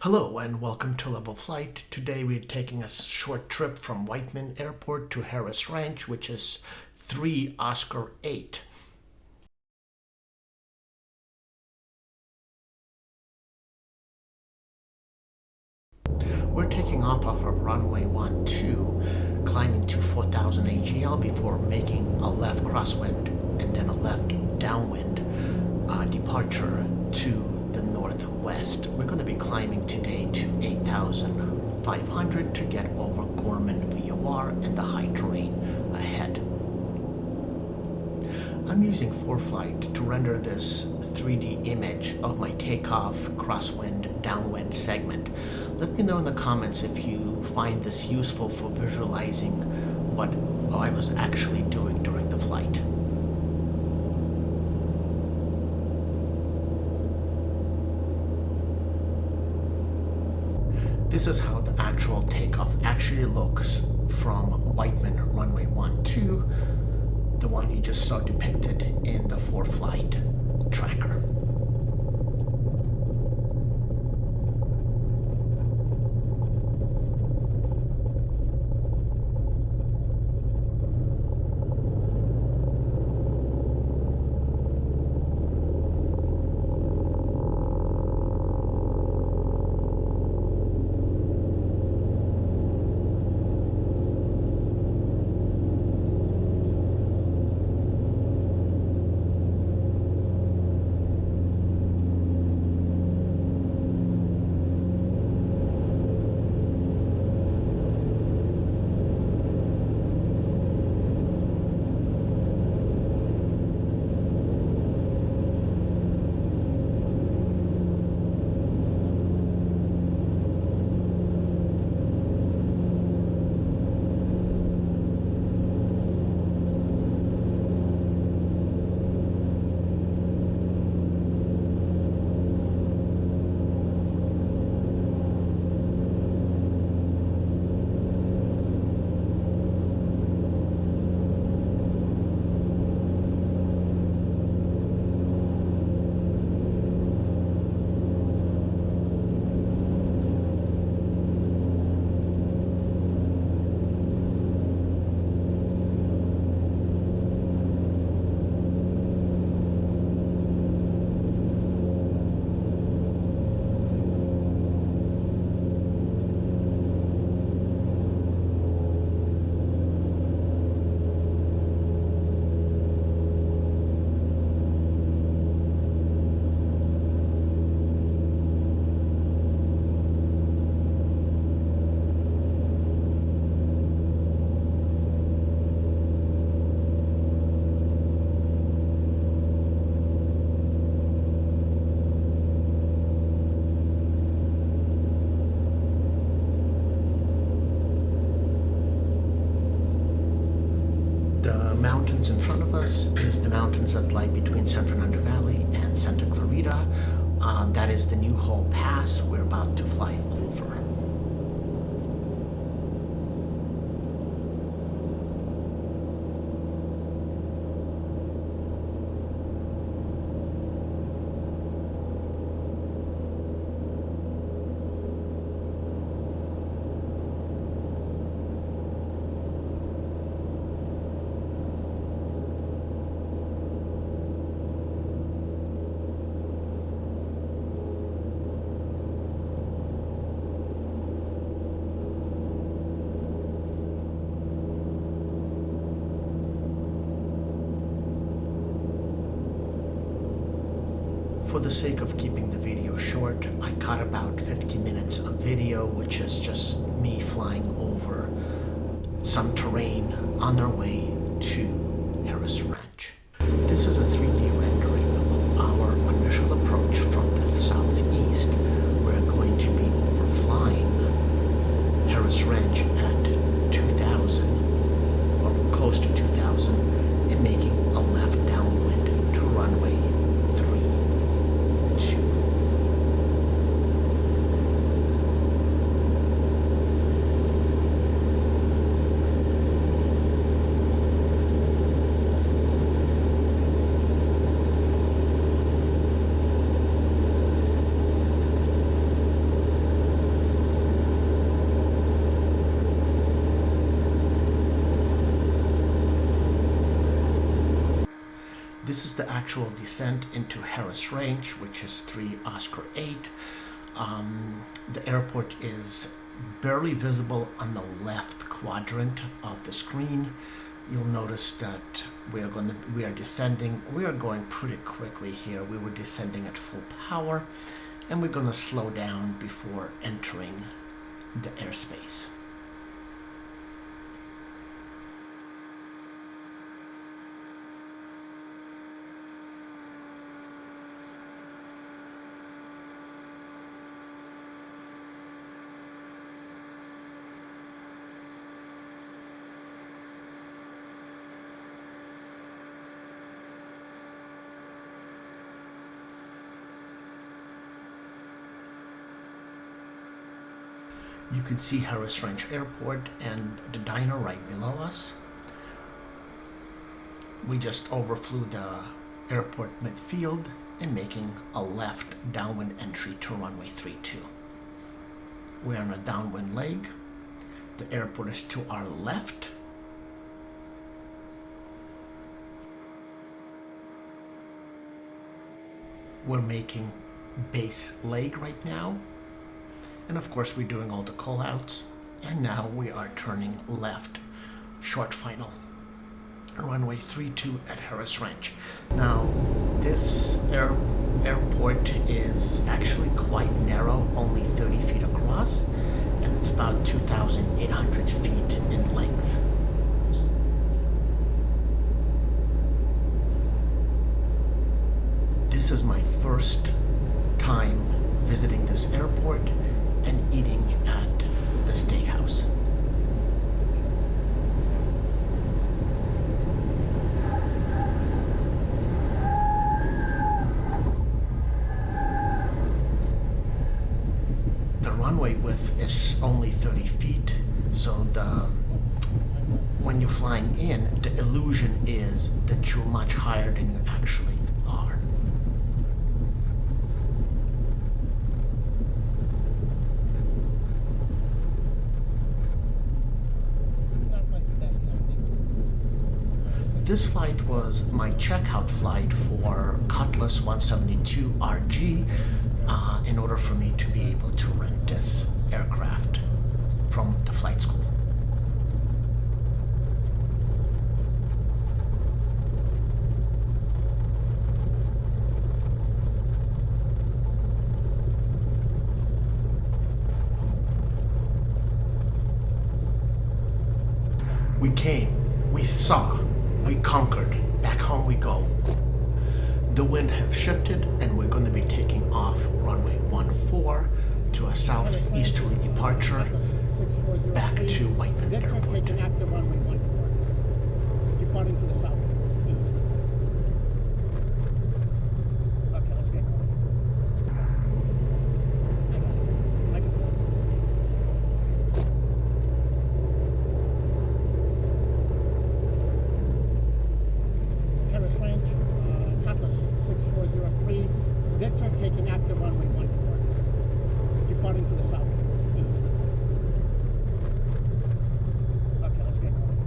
Hello and welcome to Level Flight. Today we're taking a short trip from Whiteman Airport to Harris Ranch, which is 3 Oscar 8. We're taking off of runway 12, climbing to 4,000 AGL before making a left crosswind and then a left downwind departure to the northwest. We're going to be climbing today to 8,500 to get over Gorman VOR and the high terrain ahead. I'm using ForeFlight to render this 3D image of my takeoff, crosswind, downwind segment. Let me know in the comments if you find this useful for visualizing what I was actually doing during the flight. This is how the actual takeoff actually looks from Whiteman runway 12, the one you just saw depicted in the ForeFlight tracker. Mountains in front of us is the mountains that lie between San Fernando Valley and Santa Clarita. That is the New Hall Pass we're about to fly over. For the sake of keeping the video short, I cut about 50 minutes of video, which is just me flying over some terrain on our way to Harris Ranch. This is a 3D rendering of our initial approach from the southeast. We're going to be overflying Harris Ranch at 2,000, or close to 2,000, and making a left downwind to runway 32. actual descent into Harris Range, which is 3 Oscar 8. The airport is barely visible on the left quadrant of the screen. You'll notice that we are descending. We are going pretty quickly here. We were descending at full power, and we're going to slow down before entering the airspace. You can see Harris Ranch Airport and the diner right below us. We just overflew the airport midfield and making a left downwind entry to runway 32. We're on a downwind leg. The airport is to our left. We're making base leg right now. And of course we're doing all the callouts, and now we are turning left, short final, runway 32 at Harris Ranch. Now this airport is actually quite narrow, only 30 feet across, and it's about 2,800 feet in length. This is my first time visiting this airport and eating at the steakhouse. The runway width is only 30 feet, so when you're flying in, the illusion is that you're much higher than you actually are. This flight was my checkout flight for Cutlass 172 RG in order for me to be able to rent this aircraft from the flight school. We came, we saw, we conquered, back home we go. The wind has shifted and we're going to be taking off runway 14 to a southeasterly departure back to Whiteman Airport. Departing to the southeast. Okay, let's get going. I got it. I can close it. Harris Ranch, Cutlass 6403, Victor taking active runway 14, departing to the southeast. Okay, let's get going.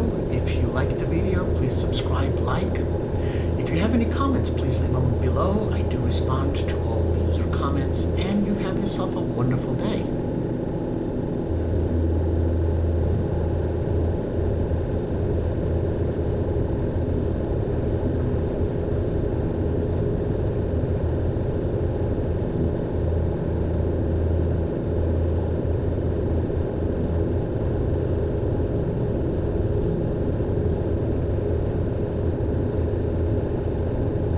video. If you like the video, please subscribe, like. If you have any comments, please leave them below. I do respond to all user comments, and you have yourself a wonderful day.